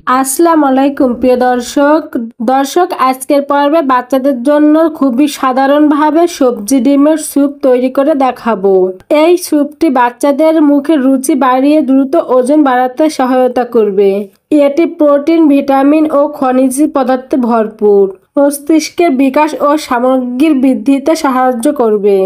আসসালামু আলাইকুম প্রিয় দর্শক আজকের পর্বে বাচ্চাদের জন্য খুবই সাধারণভাবে সবজি ডিমের স্যুপ তৈরি করে দেখাবো। এই স্যুপটি বাচ্চাদের মুখে রুচি বাড়িয়ে দ্রুত ওজন বাড়াতে সহায়তা করবে। এটি প্রোটিন, ভিটামিন ও খনিজ পদার্থে ভরপুর। মস্তিষ্কের বিকাশ ও সামগ্রিক বৃদ্ধিতে সাহায্য করবে।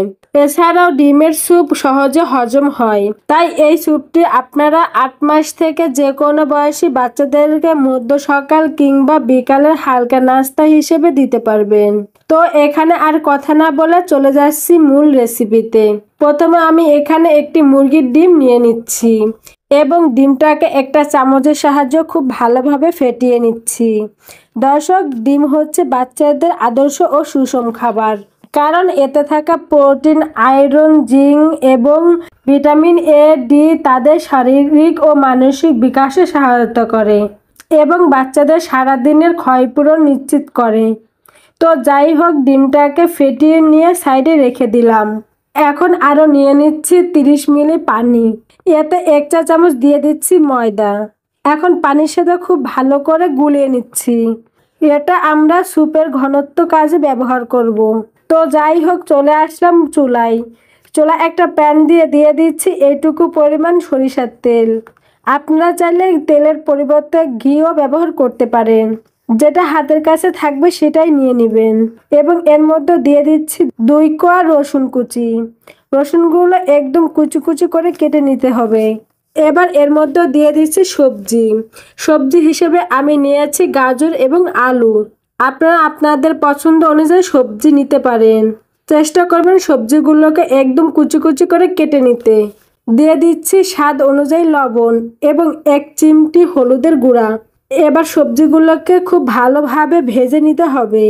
এছাড়াও ডিমের স্যুপ সহজে হজম হয়, তাই এই স্যুপটি আপনারা 8 মাস থেকে যে কোনো বয়সী বাচ্চাদেরকে মধ্য সকাল কিংবা বিকালের হালকা নাস্তা হিসেবে দিতে পারবেন। তো এখানে আর কথা না বলে চলে যাচ্ছি মূল রেসিপিতে। প্রথমে আমি এখানে একটি মুরগির ডিম নিয়ে নিচ্ছি এবং ডিমটাকে একটা চামচের সাহায্যে খুব ভালোভাবে ফেটিয়ে নিচ্ছি। দর্শক, ডিম হচ্ছে বাচ্চাদের আদর্শ ও সুষম খাবার, কারণ এতে থাকা প্রোটিন, আয়রন, জিঙ্ক এবং ভিটামিন এ, ডি তাদের শারীরিক ও মানসিক বিকাশে সহায়তা করে এবং বাচ্চাদের সারাদিনের ক্ষয়পূরণ নিশ্চিত করে। তো যাই হোক, ডিমটাকে ফেটিয়ে নিয়ে সাইডে রেখে দিলাম। এখন আরও নিয়ে নিচ্ছি 30 মিলি পানি। এতে 1 চা চামচ দিয়ে দিচ্ছি ময়দা। এখন পানির সাথে খুব ভালো করে গুলিয়ে নিচ্ছি। এটা আমরা স্যুপের ঘনত্ব কাজে ব্যবহার করব। তো যাই হোক, চলে আসলাম চুলায় একটা প্যান দিয়ে দিচ্ছি এইটুকু পরিমাণ সরিষার তেল। আপনারা চাইলে তেলের পরিবর্তে ঘিও ব্যবহার করতে পারেন, যেটা হাতের কাছে থাকবে সেটাই নিয়ে নেবেন। এবং এর মধ্যে দিয়ে দিচ্ছি 2 কোয়া রসুন কুচি। রসুনগুলো একদম কুচি কুচি করে কেটে নিতে হবে। এবার এর মধ্যে দিয়ে দিচ্ছি সবজি হিসেবে আমি নিয়েছি গাজর এবং আলু। আপনারা আপনাদের পছন্দ অনুযায়ী সবজি নিতে পারেন। চেষ্টা করবেন সবজিগুলোকে একদম কুচি কুচি করে কেটে নিতে। দিয়ে দিচ্ছি স্বাদ অনুযায়ী লবণ এবং 1 চিমটি হলুদের গুঁড়া। এবার সবজিগুলোকে খুব ভালোভাবে ভেজে নিতে হবে।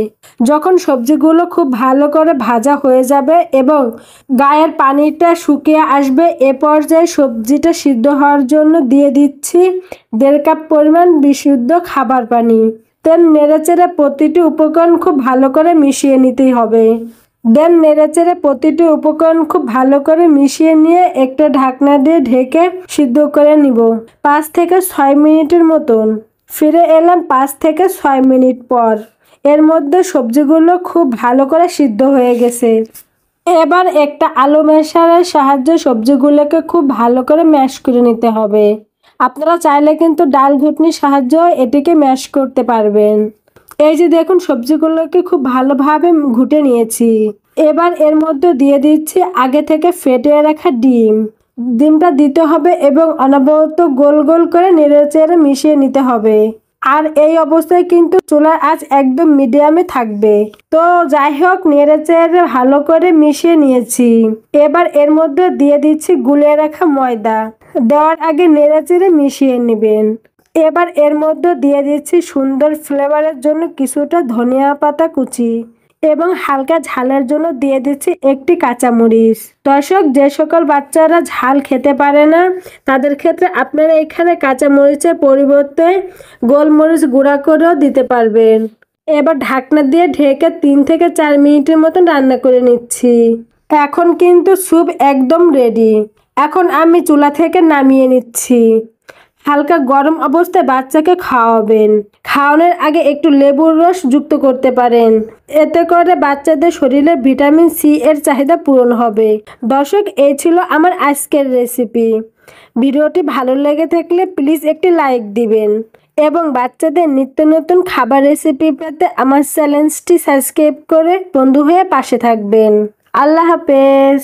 যখন সবজিগুলো খুব ভালো করে ভাজা হয়ে যাবে এবং গায়ের পানিটা শুকিয়ে আসবে, এ পর্যায়ে সবজিটা সিদ্ধ হওয়ার জন্য দিয়ে দিচ্ছি 1.5 কাপ পরিমাণ বিশুদ্ধ খাবার পানি। দেন নেড়েচেড়ে প্রতিটি উপকরণ খুব ভালো করে মিশিয়ে নিতেই হবে। প্রতিটি উপকরণ খুব ভালো করে মিশিয়ে নিয়ে একটা ঢাকনা দিয়ে ঢেকে সিদ্ধ করে নিব 5 থেকে 6 মিনিটের মতন। ফিরে এলাম 5 থেকে 6 মিনিট পর। এর মধ্যে সবজিগুলো খুব ভালো করে সিদ্ধ হয়ে গেছে। এবার একটা আলু ম্যাশারের সাহায্যে সবজিগুলোকে খুব ভালো করে ম্যাশ করে নিতে হবে। আপনারা চাইলে কিন্তু ডাল ঘুটনির সাহায্যেও এটিকে ম্যাশ করতে পারবেন। এই যে দেখুন, সবজিগুলোকে খুব ভালোভাবে ঘুটে নিয়েছি। এবার এর মধ্যে দিয়ে দিচ্ছি আগে থেকে ফেটিয়ে রাখা ডিমটা দিতে হবে এবং অনবরত গোল গোল করে নেড়েচেড়ে মিশিয়ে নিতে হবে। আর এই অবস্থায় কিন্তু চুলার আঁচ একদম মিডিয়ামে থাকবে। তো যাই হোক, নেড়েচেড়ে ভালো করে মিশিয়ে নিয়েছি। এবার এর মধ্যে দিয়ে দিচ্ছি গুলিয়ে রাখা ময়দা। দেওয়ার আগে নেড়েচেড়ে মিশিয়ে নেবেন। এবার এর মধ্যে দিয়ে দিচ্ছি সুন্দর ফ্লেভারের জন্য কিছুটা ধনিয়া পাতা কুচি এবং হালকা ঝালের জন্য দিয়ে দিচ্ছি একটি কাঁচামরিচ। দর্শক, যে সকল বাচ্চারা ঝাল খেতে পারে না, তাদের ক্ষেত্রে আপনারা এখানে কাঁচামরিচের পরিবর্তে গোলমরিচ গুঁড়া করেও দিতে পারবেন। এবার ঢাকনা দিয়ে ঢেকে 3 থেকে 4 মিনিটের মতন রান্না করে নিচ্ছি। এখন কিন্তু স্যুপ একদম রেডি। এখন আমি চুলা থেকে নামিয়ে নিচ্ছি। হালকা গরম অবস্থায় বাচ্চাকে খাওয়াবেন। খাওয়ানোর আগে একটু লেবুর রস যুক্ত করতে পারেন। এতে করে বাচ্চাদের শরীরে ভিটামিন সি এর চাহিদা পূরণ হবে। দর্শক, এই ছিল আমার আজকের রেসিপি। ভিডিওটি ভালো লেগে থাকলে প্লিজ একটি লাইক দিবেন এবং বাচ্চাদের নিত্য নতুন খাবার রেসিপি পেতে আমার চ্যানেলটি সাবস্ক্রাইব করে বন্ধু হয়ে পাশে থাকবেন। আল্লাহ হাফেজ।